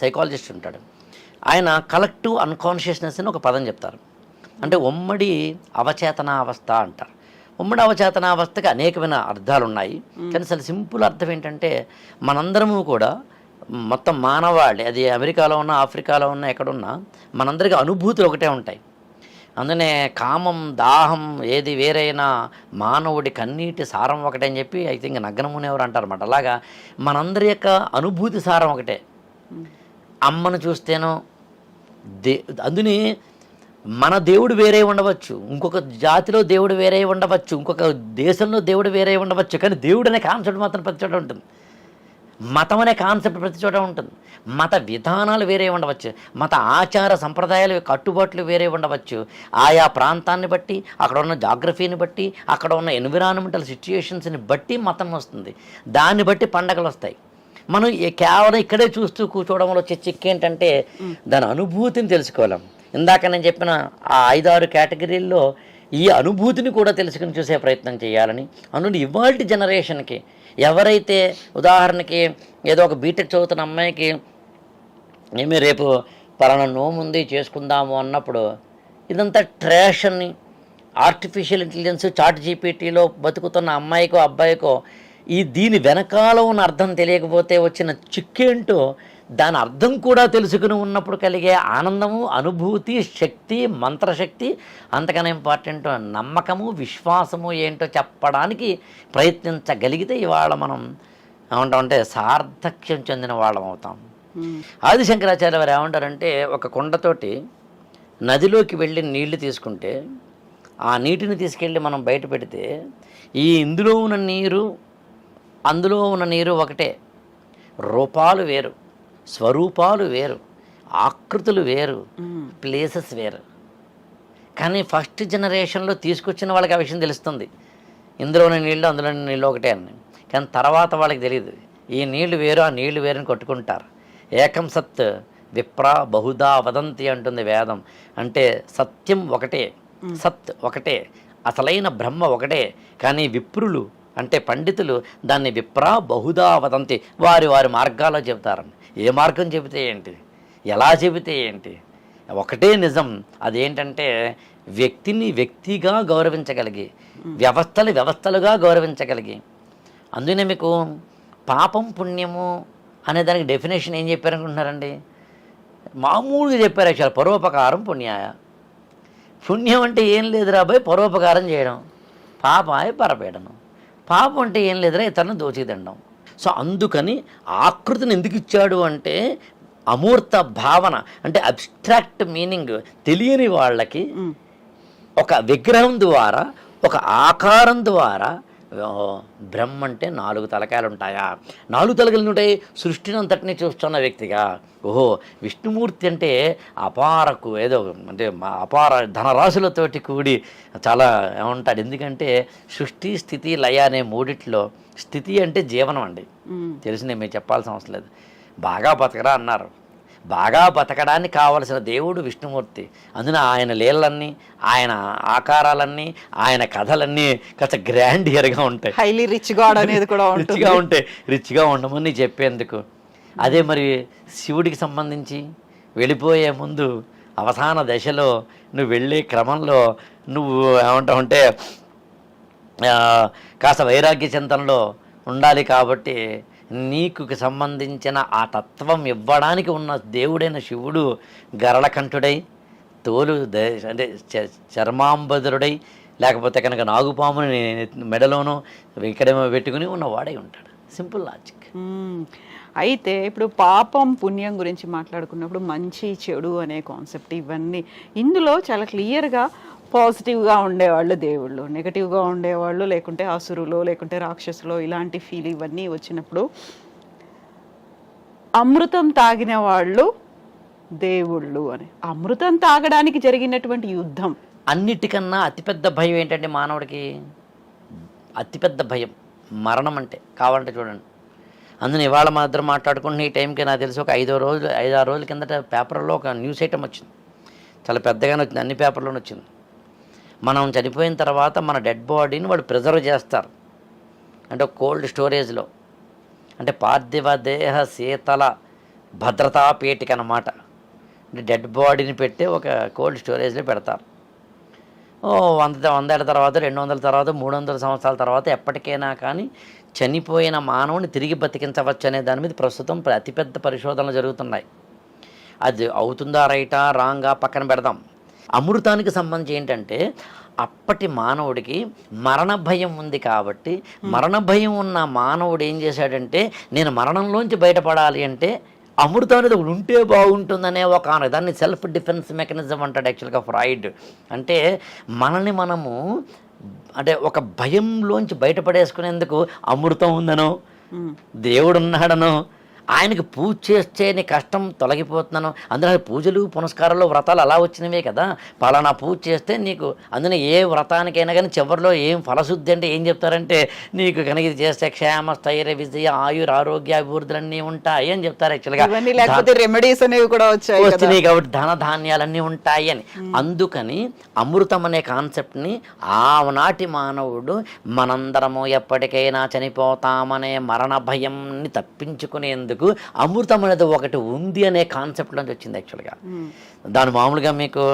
సైకాలజిస్ట్ ఉంటాడు. ఆయన కలెక్టివ్ అన్కాన్షియస్నెస్ అని ఒక పదం చెప్తారు. అంటే ఉమ్మడి అవచేతనావస్థ అంటారు. ఉమ్మడి అవచేతనావస్థకి అనేకమైన అర్థాలు ఉన్నాయి. కానీ అసలు సింపుల్ అర్థం ఏంటంటే మనందరము కూడా మొత్తం మానవాళి, అది అమెరికాలో ఉన్నా, ఆఫ్రికాలో ఉన్నా, ఎక్కడున్నా మనందరికీ అనుభూతులు ఒకటే ఉంటాయి. అందునే కామం, దాహం ఏది వేరైనా మానవుడి కన్నీటి సారం ఒకటే అని చెప్పి ఐ థింక్ నగ్నమునేవారు అంటారన్నమాట. అలాగా మనందరి యొక్క అనుభూతి సారం ఒకటే. అమ్మను చూస్తేనో అందుని మన దేవుడు వేరే ఉండవచ్చు, ఇంకొక జాతిలో దేవుడు వేరే ఉండవచ్చు, ఇంకొక దేశంలో దేవుడు వేరే ఉండవచ్చు, కానీ దేవుడు అనే కాన్సెప్ట్ మాత్రం ప్రతి చోట ఉంటుంది. మతం అనే కాన్సెప్ట్ ప్రతి చోట ఉంటుంది. మత విధానాలు వేరే ఉండవచ్చు, మత ఆచార సంప్రదాయాలు, కట్టుబాట్లు వేరే ఉండవచ్చు. ఆయా ప్రాంతాన్ని బట్టి, అక్కడ ఉన్న జాగ్రఫీని బట్టి, అక్కడ ఉన్న ఎన్విరాన్మెంటల్ సిచ్యుయేషన్స్ని బట్టి మతం వస్తుంది. దాన్ని బట్టి పండగలు వస్తాయి. మనం కేవలం ఇక్కడే చూస్తూ కూర్చోవడంలో వచ్చే చిక్కు ఏంటంటే దాని అనుభూతిని తెలుసుకోలేం. ఇందాక నేను చెప్పిన ఆ 5-6 కేటగిరీల్లో ఈ అనుభూతిని కూడా తెలుసుకుని చూసే ప్రయత్నం చేయాలని. అందులో ఇవాల్టి జనరేషన్కి ఎవరైతే ఉదాహరణకి ఏదో ఒక బీటెక్ చదువుతున్న అమ్మాయికి ఏమీ రేపు పలానా నోముంది చేసుకుందాము అన్నప్పుడు ఇదంతా ట్రాష్ అని ఆర్టిఫిషియల్ ఇంటెలిజెన్స్ చాట్ జీపీటీలో బతుకుతున్న అమ్మాయికో అబ్బాయికో దీని వెనకాల ఉన్న అర్థం తెలియకపోతే వచ్చిన చిక్కేంటో దాని అర్థం కూడా తెలుసుకుని ఉన్నప్పుడు కలిగే ఆనందము, అనుభూతి, శక్తి, మంత్రశక్తి, అంతకన్నా ఇంపార్టెంట్ నమ్మకము, విశ్వాసము ఏంటో చెప్పడానికి ప్రయత్నించగలిగితే ఇవాళ మనం ఏమంటామంటే సార్థక్యం చెందిన వాళ్ళం అవుతాం. ఆది శంకరాచార్య వారు ఏమంటారంటే ఒక కుండతోటి నదిలోకి వెళ్ళి నీళ్లు తీసుకుంటే ఆ నీటిని తీసుకెళ్ళి మనం బయట పెడితే ఇందులో ఉన్న నీరు అందులో ఉన్న నీరు ఒకటే, రూపాలు వేరు, స్వరూపాలు వేరు, ఆకృతులు వేరు, ప్లేసెస్ వేరు. కానీ ఫస్ట్ జనరేషన్లో తీసుకొచ్చిన వాళ్ళకి ఆ విషయం తెలుస్తుంది, ఇందులోని నీళ్ళు అందులోని నీళ్ళు ఒకటే అని. కానీ తర్వాత వాళ్ళకి తెలియదు, ఈ నీళ్లు వేరు ఆ నీళ్లు వేరుని కొట్టుకుంటారు. ఏకం సత్ విప్రా బహుదా వదంతి అంటుంది వేదం. అంటే సత్యం ఒకటే, సత్ ఒకటే, అసలైన బ్రహ్మ ఒకటే. కానీ విప్రులు అంటే పండితులు దాన్ని విప్రా బహుదా వదంతి, వారి వారి మార్గాల్లో చెబుతారని. ఏ మార్గం చెబితే ఏంటి, ఎలా చెబితే ఏంటి, ఒకటే నిజం. అదేంటంటే వ్యక్తిని వ్యక్తిగా గౌరవించగలిగి, వ్యవస్థలు వ్యవస్థలుగా గౌరవించగలిగి. అందుకనే మీకు పాపం పుణ్యము అనే దానికి డెఫినేషన్ ఏం చెప్పారనుకుంటున్నారండి? మామూలుగా చెప్పారు యాక్చువల్, పరోపకారం పుణ్యాయ. పుణ్యం అంటే ఏం లేదురా బాయ్ పరోపకారం చేయడం, పాపాయ పరపేయడం. పాపం అంటే ఏం లేదురా ఇతరులను దోచిదండం. సో అందుకని ఆకృతిని ఎందుకు ఇచ్చాడు అంటే అమూర్త భావన, అంటే అబ్స్ట్రాక్ట్ మీనింగ్ తెలియని వాళ్ళకి ఒక విగ్రహం ద్వారా, ఒక ఆకారం ద్వారా బ్రహ్మ అంటే 4 తలకాయలు ఉంటాయా, 4 తలకాయలు ఉంటాయి, సృష్టిని అంతటినీ చూస్తున్న వ్యక్తిగా. ఓహో విష్ణుమూర్తి అంటే అపారకు ఏదో అంటే అపార ధనరాశులతోటి కూడి చాలా ఏమంటాడు. ఎందుకంటే సృష్టి స్థితి లయ అనే మూడిట్లో స్థితి అంటే జీవనం అండి, తెలిసి నేను మీకు చెప్పాల్సిన అవసరం లేదు. బాగా బతకరా అన్నారు, బాగా బతకడానికి కావలసిన దేవుడు విష్ణుమూర్తి. అందున ఆయన లీలన్నీ, ఆయన ఆకారాలన్నీ, ఆయన కథలన్నీ కాస్త గ్రాండియర్గా ఉంటాయి, హైలీ రిచ్ గాడ్ అనేది కూడా రిచ్గా ఉంటాయి. రిచ్గా ఉండమని చెప్పేందుకు. అదే మరి శివుడికి సంబంధించి వెళ్ళిపోయే ముందు అవసాన దశలో నువ్వు వెళ్ళే క్రమంలో నువ్వు ఏమంటావంటే కాస్త వైరాగ్య చింతనలో ఉండాలి. కాబట్టి నీకు సంబంధించిన ఆ తత్వం ఇవ్వడానికి ఉన్న దేవుడైన శివుడు గరళకంఠుడై అంటే చర్మాంబదుడై లేకపోతే కనుక నాగుపాముని మెడలోనూ ఇక్కడేమో పెట్టుకుని ఉన్నవాడై ఉంటాడు. Simple logic. అయితే ఇప్పుడు పాపం పుణ్యం గురించి మాట్లాడుకున్నప్పుడు మంచి చెడు అనే కాన్సెప్ట్ ఇవన్నీ ఇందులో చాలా క్లియర్గా పాజిటివ్గా ఉండేవాళ్ళు దేవుళ్ళు, నెగటివ్గా ఉండేవాళ్ళు, లేకుంటే అసురులు, లేకుంటే రాక్షసులు, ఇలాంటి ఫీల్ ఇవన్నీ వచ్చినప్పుడు అమృతం తాగిన వాళ్ళు దేవుళ్ళు అని, అమృతం తాగడానికి జరిగినటువంటి యుద్ధం అన్నిటికన్నా అతిపెద్ద భయం ఏంటంటే మానవుడికి అతిపెద్ద భయం మరణం అంటే. కావాలంటే చూడండి, అందులో ఇవాళ మా ఇద్దరు మాట్లాడుకుంటున్న ఈ టైంకి నాకు తెలిసి ఒక 5-6 రోజుల కిందట పేపర్లో ఒక న్యూస్ ఐటమ్ వచ్చింది. చాలా పెద్దగానే వచ్చింది, అన్ని పేపర్లోనే వచ్చింది. మనం చనిపోయిన తర్వాత మన డెడ్ బాడీని వాళ్ళు ప్రిజర్వ్ చేస్తారు అంటే ఒక కోల్డ్ స్టోరేజ్లో, అంటే పార్థివ దేహ శీతల భద్రతా పేటిక అన్నమాట. అంటే డెడ్ బాడీని పెట్టి ఒక కోల్డ్ స్టోరేజ్లో పెడతారు. 100 ఏళ్ళ తర్వాత, 200 తర్వాత, 300 సంవత్సరాల తర్వాత ఎప్పటికైనా కానీ చనిపోయిన మానవుని తిరిగి బతికించవచ్చు అనే దాని మీద ప్రస్తుతం అతిపెద్ద పరిశోధనలు జరుగుతున్నాయి. అది అవుతుందా రైటా రాంగా పక్కన పెడదాం. అమృతానికి సంబంధించి ఏంటంటే అప్పటి మానవుడికి మరణ భయం ఉంది కాబట్టి మరణ భయం ఉన్న మానవుడు ఏం చేశాడంటే నేను మరణంలోంచి బయటపడాలి అంటే అమృతం అనేది ఉంటే బాగుంటుందనే ఒక దాన్ని సెల్ఫ్ డిఫెన్స్ మెకానిజం అంటాడు యాక్చువల్గా ఫ్రాయిడ్. అంటే మనల్ని మనము అంటే ఒక భయంలోంచి బయటపడేసుకునేందుకు అమృతం ఉందనో దేవుడు ఉన్నాడనో ఆయనకి పూజ చేస్తే నీ కష్టం తొలగిపోతున్నాను, అందులో పూజలు పునస్కారాలు వ్రతాలు అలా వచ్చినవే కదా, పలానా పూజ చేస్తే నీకు అందులో ఏ వ్రతానికైనా కానీ చివరిలో ఏం ఫలశుద్ధి అంటే ఏం చెప్తారంటే నీకు కనుక ఇది చేస్తే క్షేమ స్థైర్య విజయ ఆయుర్ ఆరోగ్య అభివృద్ధులన్నీ ఉంటాయి అని చెప్తారు. యాక్చువల్గా రెమెడీస్ అనేవి కూడా వచ్చినాయి కాబట్టి ధన ధాన్యాలన్నీ ఉంటాయి అని. అందుకని అమృతం అనే కాన్సెప్ట్ని ఆనాటి మానవుడు మనందరము ఎప్పటికైనా చనిపోతామనే మరణ భయంని తప్పించుకునేందుకు అమృతం అనేది ఒకటి ఉంది అనే కాన్సెప్ట్ నుంచి వచ్చింది యాక్చువల్గా. దాని మామూలుగా మీకు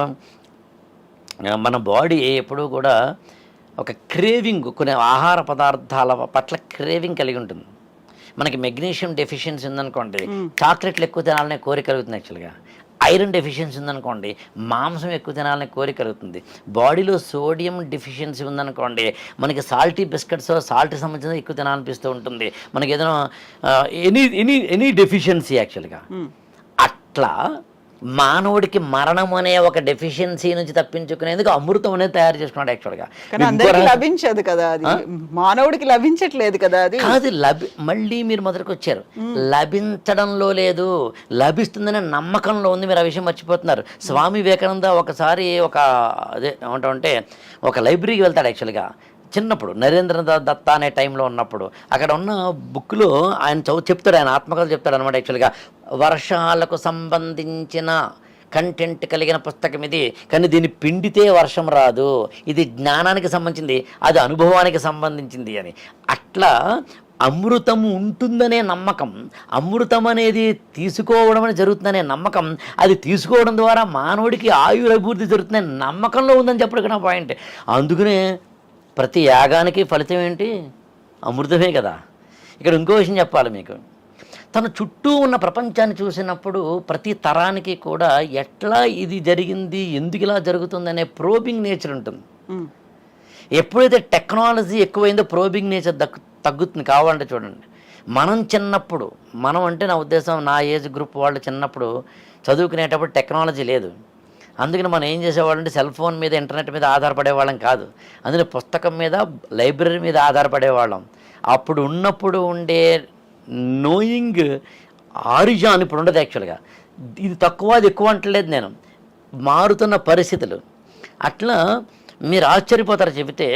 మన బాడీ ఎప్పుడూ కూడా ఒక క్రేవింగ్, కొన్ని ఆహార పదార్థాల పట్ల క్రేవింగ్ కలిగి ఉంటుంది. మనకి మెగ్నీషియం డెఫిషియన్సీ ఉందనుకోండి చాక్లెట్లు ఎక్కువ తినాలనే కోరిక కలుగుతుంది. యాక్చువల్గా ఐరన్ డెఫిషియన్సీ ఉందనుకోండి మాంసం ఎక్కువ తినాలనే కోరిక కలుగుతుంది. బాడీలో సోడియం డెఫిషియన్సీ ఉందనుకోండి మనకి సాల్టీ బిస్కెట్స్ సాల్ట్ సంబంధించిన ఎక్కువ తినాలనిపిస్తూ ఉంటుంది. మనకి ఏదైనా ఎనీ డెఫిషియన్సీ యాక్చువల్గా. అట్లా మానవుడికి మరణం అనే ఒక డెఫిషియన్సీ నుంచి తప్పించుకునేందుకు అమృతం అనేది తయారు చేసుకున్నాడు యాక్చువల్గా. లభించదు కదా అది, మానవుడికి లభించట్లేదు కదా అది. కాదు మళ్ళీ మీరు మొదటికి వచ్చారు, లభించడంలో లేదు లభిస్తుందనే నమ్మకంలో ఉంది. మీరు ఆ విషయం మర్చిపోతున్నారు. స్వామి వివేకానంద ఒకసారి అదే ఏమంటామంటే ఒక లైబ్రరీకి వెళ్తాడు యాక్చువల్గా. చిన్నప్పుడు నరేంద్రనాథ్ దత్త అనే టైంలో ఉన్నప్పుడు అక్కడ ఉన్న బుక్లో ఆయన చెప్తాడు, ఆయన ఆత్మకథ చెప్తాడు అనమాట. యాక్చువల్గా వర్షాలకు సంబంధించిన కంటెంట్ కలిగిన పుస్తకం ఇది, కానీ దీన్ని పిండితే వర్షం రాదు, ఇది జ్ఞానానికి సంబంధించింది, అది అనుభవానికి సంబంధించింది అని. అట్లా అమృతము ఉంటుందనే నమ్మకం, అమృతం అనేది తీసుకోవడం అనేది జరుగుతుందనే నమ్మకం, అది తీసుకోవడం ద్వారా మానవుడికి ఆయురభివృద్ధి జరుగుతుందనే నమ్మకంలో ఉందని చెప్పడం నా పాయింట్. అందుకనే ప్రతి యాగానికి ఫలితం ఏంటి? అమృతమే కదా. ఇక్కడ ఇంకో విషయం చెప్పాలి మీకు. తన చుట్టూ ఉన్న ప్రపంచాన్ని చూసినప్పుడు ప్రతి తరానికి కూడా ఎట్లా ఇది జరిగింది, ఎందుకు ఇలా జరుగుతుందనే ప్రోబింగ్ నేచర్ ఉంటుంది. ఎప్పుడైతే టెక్నాలజీ ఎక్కువైందో ప్రోబింగ్ నేచర్ తగ్గుతుంది. కావాలంటే చూడండి, మనం చిన్నప్పుడు, మనం అంటే నా ఉద్దేశం నా ఏజ్ గ్రూప్ వాళ్ళు చిన్నప్పుడు చదువుకునేటప్పుడు టెక్నాలజీ లేదు. అందుకని మనం ఏం చేసేవాళ్ళంటే సెల్ ఫోన్ మీద ఇంటర్నెట్ మీద ఆధారపడేవాళ్ళం కాదు, అందులో పుస్తకం మీద లైబ్రరీ మీద ఆధారపడేవాళ్ళం. అప్పుడు ఉన్నప్పుడు ఉండే నోయింగ్ ఆరిజాన్ ఇప్పుడు ఉండదు యాక్చువల్గా. ఇది తక్కువ అది ఎక్కువ అంటలేదు నేను, మారుతున్న పరిస్థితులు. అట్లా మీరు ఆశ్చర్యపోతారు చెబితే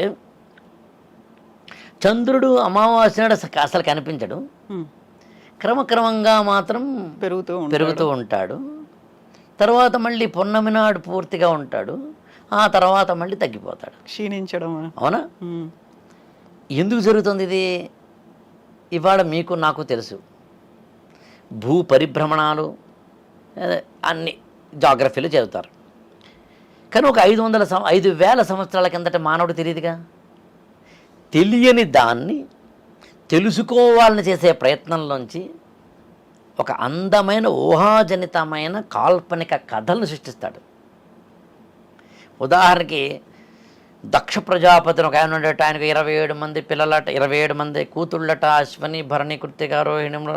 చంద్రుడు అమావాస్య నాడు అసలు కనిపించడు, క్రమక్రమంగా మాత్రం పెరుగుతూ ఉంటాడు. తర్వాత మళ్ళీ పున్నమి నాడు పూర్తిగా ఉంటాడు, ఆ తర్వాత మళ్ళీ తగ్గిపోతాడు, క్షీణించడం. అవునా? ఎందుకు జరుగుతుంది ఇది? ఇవాళ మీకు నాకు తెలుసు, భూ పరిభ్రమణాలు అన్ని జాగ్రఫీలు చదువుతారు. కానీ ఒక 5,000 సంవత్సరాల కిందట మానవుడు తెలియదుగా. తెలియని దాన్ని తెలుసుకోవాలని చేసే ప్రయత్నంలోంచి ఒక అందమైన ఊహాజనితమైన కాల్పనిక కథలను సృష్టిస్తాడు. ఉదాహరణకి దక్ష ప్రజాపతిని ఒక ఆయన ఉండేట, ఆయనకు 27 మంది పిల్లలట, 27 మంది కూతుళ్ళట, అశ్వని భరణి కృత్తిక రోహిణిలో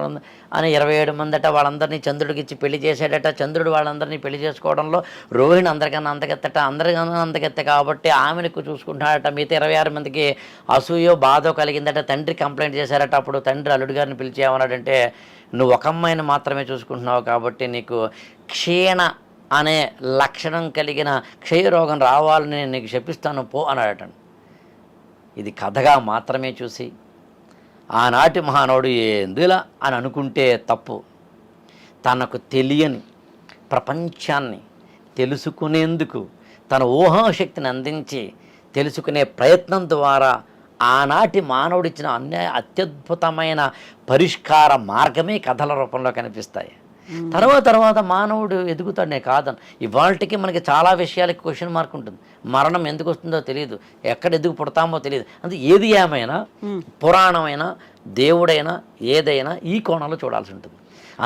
అని 27 మంది అట. వాళ్ళందరినీ చంద్రుడికి ఇచ్చి పెళ్లి చేశాడట. చంద్రుడు వాళ్ళందరినీ పెళ్లి చేసుకోవడంలో రోహిణి అందరికన్నా అంతకెత్తట, అందరికన్నా అంతకెత్త కాబట్టి ఆమెను చూసుకుంటాడట. మిగతా 26 మందికి అసూయో బాధో కలిగిందట. తండ్రి కంప్లైంట్ చేశారట. అప్పుడు తండ్రి అల్లుడు గారిని పిలిచి ఏమన్నాడంటే, నువ్వు ఒక అమ్మాయిని మాత్రమే చూసుకుంటున్నావు కాబట్టి నీకు క్షీణ అనే లక్షణం కలిగిన క్షయరోగం రావాలని నేను నీకు చెప్పిస్తాను పో అన్నాడట. ఇది కథగా మాత్రమే చూసి ఆనాటి మహానుడు ఎందులా అని అనుకుంటే తప్పు. తనకు తెలియని ప్రపంచాన్ని తెలుసుకునేందుకు తన ఊహాశక్తిని అందించి తెలుసుకునే ప్రయత్నం ద్వారా ఆనాటి మానవుడిచ్చిన అత్యద్భుతమైన పరిష్కార మార్గమే కథల రూపంలో కనిపిస్తాయి. తర్వాత మానవుడు ఎదుగుతాడనే కాదని ఇవాళకి మనకి చాలా విషయాలకి క్వశ్చన్ మార్క్ ఉంటుంది. మరణం ఎందుకు వస్తుందో తెలియదు, ఎక్కడ ఎందుకు పుడతామో తెలియదు. అంటే ఏది ఏమైనా పురాణమైనా దేవుడైనా ఏదైనా ఈ కోణంలో చూడాల్సి ఉంటుంది.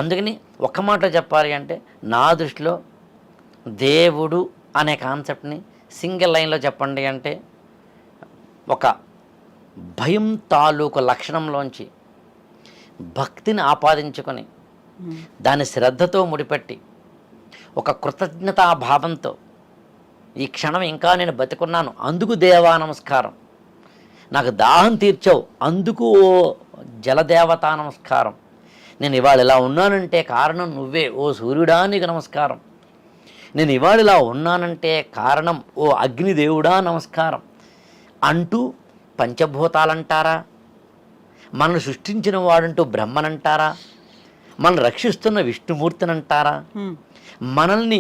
అందుకని ఒక్క మాట చెప్పాలి అంటే నా దృష్టిలో దేవుడు అనే కాన్సెప్ట్ని సింగిల్ లైన్లో చెప్పండి అంటే ఒక భయం తాలూకు లక్షణంలోంచి భక్తిని ఆపాదించుకొని దాని శ్రద్ధతో ముడిపెట్టి ఒక కృతజ్ఞతాభావంతో ఈ క్షణం ఇంకా నేను బతికున్నాను, అందుకు దేవా నమస్కారం. నాకు దాహం తీర్చావు, అందుకు ఓ జలదేవతా నమస్కారం. నేను ఇవాళ ఇలా ఉన్నానంటే కారణం నువ్వే, ఓ సూర్యుడా నీకు నమస్కారం. నేను ఇవాళ ఇలా ఉన్నానంటే కారణం ఓ అగ్నిదేవుడా నమస్కారం అంటూ పంచభూతాలంటారా, మనల్ని సృష్టించిన వాడంటూ బ్రహ్మనంటారా, మనల్ని రక్షిస్తున్న విష్ణుమూర్తినంటారా, మనల్ని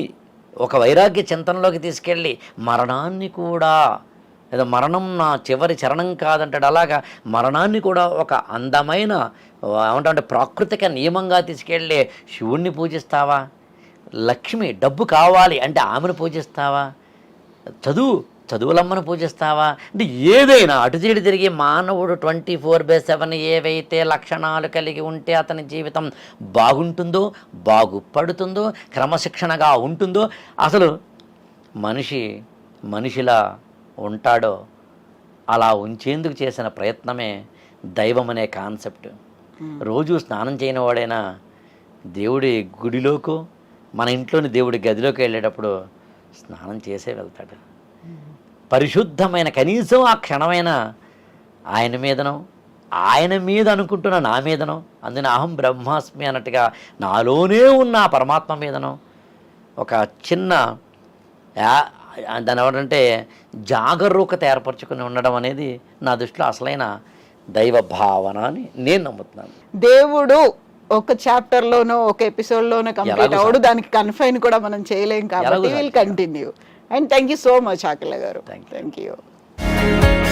ఒక వైరాగ్య చింతనలోకి తీసుకెళ్ళి మరణాన్ని కూడా ఏదో మరణం నా చివరి చరణం కాదంటాడు. అలాగా మరణాన్ని కూడా ఒక అందమైన ఏమంటే ప్రాకృతిక నియమంగా తీసుకెళ్ళి శివుణ్ణి పూజిస్తావా, లక్ష్మి డబ్బు కావాలి అంటే ఆమెను పూజిస్తావా, చదువులమ్మను పూజిస్తావా, అంటే ఏదైనా అటు తిరిగి మానవుడు 24/7 ఏవైతే లక్షణాలు కలిగి ఉంటే అతని జీవితం బాగుంటుందో, బాగుపడుతుందో, క్రమశిక్షణగా ఉంటుందో, అసలు మనిషిలా ఉంటాడో అలా ఉంచేందుకు చేసిన ప్రయత్నమే దైవం అనే కాన్సెప్ట్. రోజు స్నానం చేయని వాడైనా దేవుడి గుడిలోకో మన ఇంట్లోని దేవుడి గదిలోకి వెళ్ళేటప్పుడు స్నానం చేసే వెళ్తాడు. పరిశుద్ధమైన కనీసం ఆ క్షణమైన ఆయన మీదనో, ఆయన మీద అనుకుంటున్న నా మీదనో, అందున అహం బ్రహ్మాస్మి అన్నట్టుగా నాలోనే ఉన్న ఆ పరమాత్మ మీదనో ఒక చిన్న దాని ఎవరంటే జాగరూకత ఏర్పరచుకుని ఉండడం అనేది నా దృష్టిలో అసలైన దైవ భావన అని నేను నమ్ముతున్నాను. దేవుడు ఒక చాప్టర్ లోనో ఒక ఎపిసోడ్ లోనో కంప్లీట్ అవడు, దానికి కన్ఫైన్ కూడా మనం చేయలేం కాబట్టి will continue. And thank you so much, Akila garu. Thank you. Thank you.